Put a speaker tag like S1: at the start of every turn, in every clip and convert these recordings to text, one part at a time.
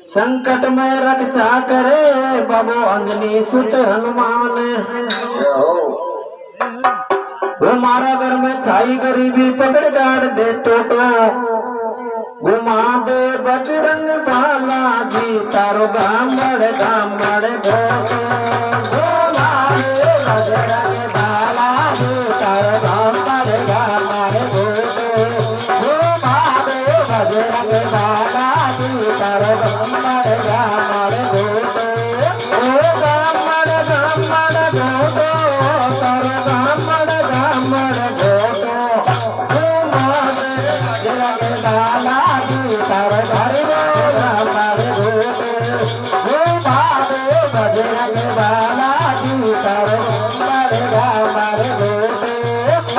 S1: संकट में रक्षा करे बाबो अंजनी सुत हनुमान। वो मारा घर में छाई गरीबी पकड़ गाड़ दे टोटो, घुमा दे बजरंग भाला जी तारो गामड़ गामड़ घोटो। घुमा दे बजरंग भाला जी तारो गामड़ गामड़ घोटो। घुमा दे बजरंग भाला जी तारो गामड़ गामड़ घोटो। ओ गामड़ गामड़ घोटो तारो गामड़ गामड़ घोटो। घुमा दे बजरंग भाला तारो गामड़ घोटो। घुमा दे बजरंग भाला जी तारो गामड़ गामड़ घोटो।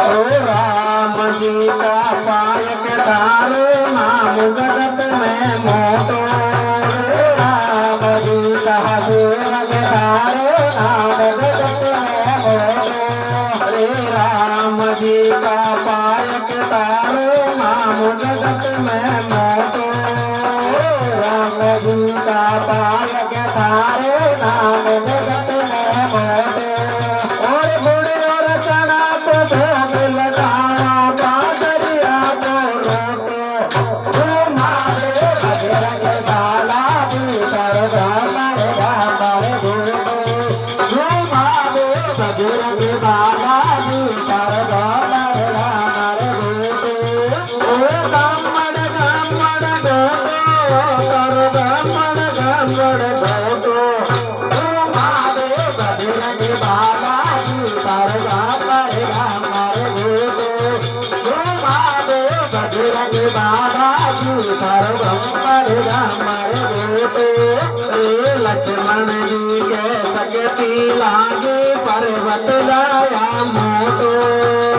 S1: ओ राम जी का पायक तारो नाम जगत में मोटो। राम जी का पायक तारो नाम जगत में मोटो। हरे राम जी का पायक तारो नाम जगत में मोटो। राम जी का पायक तारो नाम जगत में मोटो। और बूढ़े और चना को भोग लगावा बादरिया को रोटो। घुमा दे बजरंग भाला जी तारो गामड़ गामड़ घोटो। घुमा दे बजरंग भाला जी तारो गामड़ गामड़ घोटो। ओ गामड़ गामड़ घोटो तारो गामड़ गामड़ घोटो। घुमा दे बजरंग भाला जी तारो गामड़ गामड़ घोटो। घुमा दे बजरंग भाला जी तारो गामड़ गामड़ घोटो। ए लक्ष्मण जी के सकती लागे पर्वत लाया मोटो।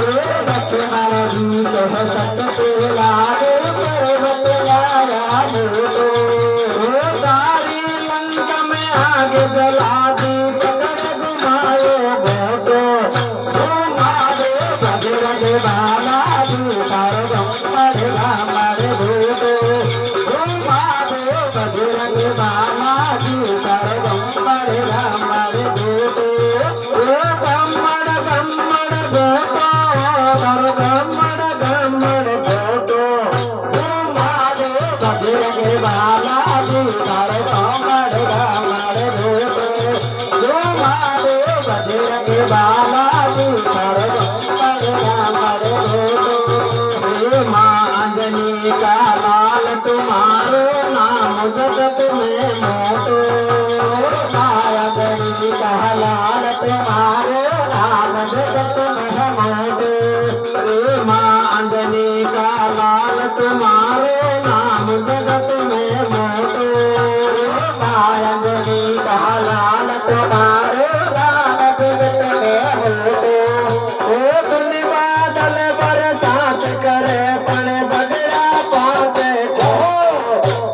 S1: रे लक्ष्मण जी के सकती लागे पर्वत लाया मोटो। ओ सारी लंका में आग जला दी पकड़ घुमायो घोटो। घुमा दे बजरंग भाला जी तारो गामड़ गामड़ घोटो। घुमा दे बजरंग भाला जी तारो गामड़ गामड़ घोटो। ओ गामड़ गामड़ घोटो तारो गामड़ गामड़ घोटो। घुमा दे बजरंग भाला जी तारो गामड़ गामड़ घोटो। घुमा दे बजरंग भाला जी तारो गामड़ गामड़ घोटो। हे माँ अंजनी का लाल तुम्हारो नाम जगत में मोटो। माया गरी का लाल तुम्हारो नाम जगत में मोटो। हे माँ अंजनी का लाल तुम्हारो नाम जगत में मोटो। माया गरी का लाल तुम्हारो नाम जगत में मोटो। ओ धुन बादल बरसात करे पण बगड़ा पाते को।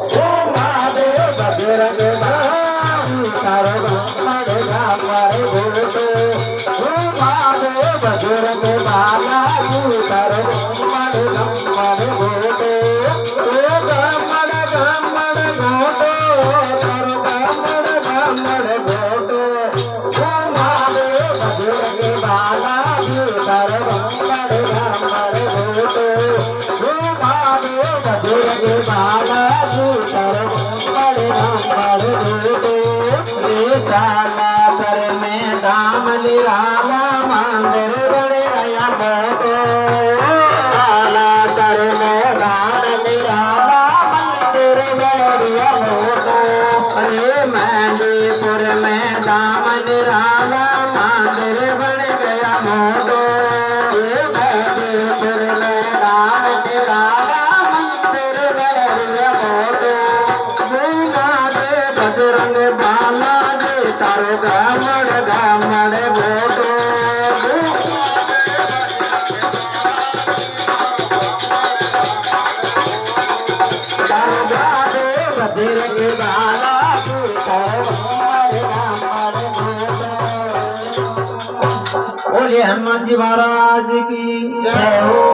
S1: घुमा दे बजरंग भाला जी तारो गामड़ गामड़ घोटो। घुमा दे बजरंग भाला जी तारो गामड़ गामड़ घोटो। ओ गामड़ गामड़ घोटो तारो गामड़ गामड़ घोटो। घुमा दे बजरंग भाला जी तारो गामड़ गामड़ घोटो। घुमा दे बजरंग भाला जी तारो गामड़ गामड़ घोटो। रे साला सर में दाम निराला मंदिर बन गया मोटो। साला सर में दाम निराला मंदिर बन गया मोटो। अरे मेहंदीपुर में दाम निराला मंदिर बन गया मोटो। मेहंदीपुर में दाम निराला मंदिर बन गया मोटो। घुमा दे बजरंग भाला जी तारो गामड़ गामड़ घोटो। तारो बजरंग भाला जी तारो गामड़ गामड़ घोटो। बोलिए हनुमान जी महाराज की जय हो।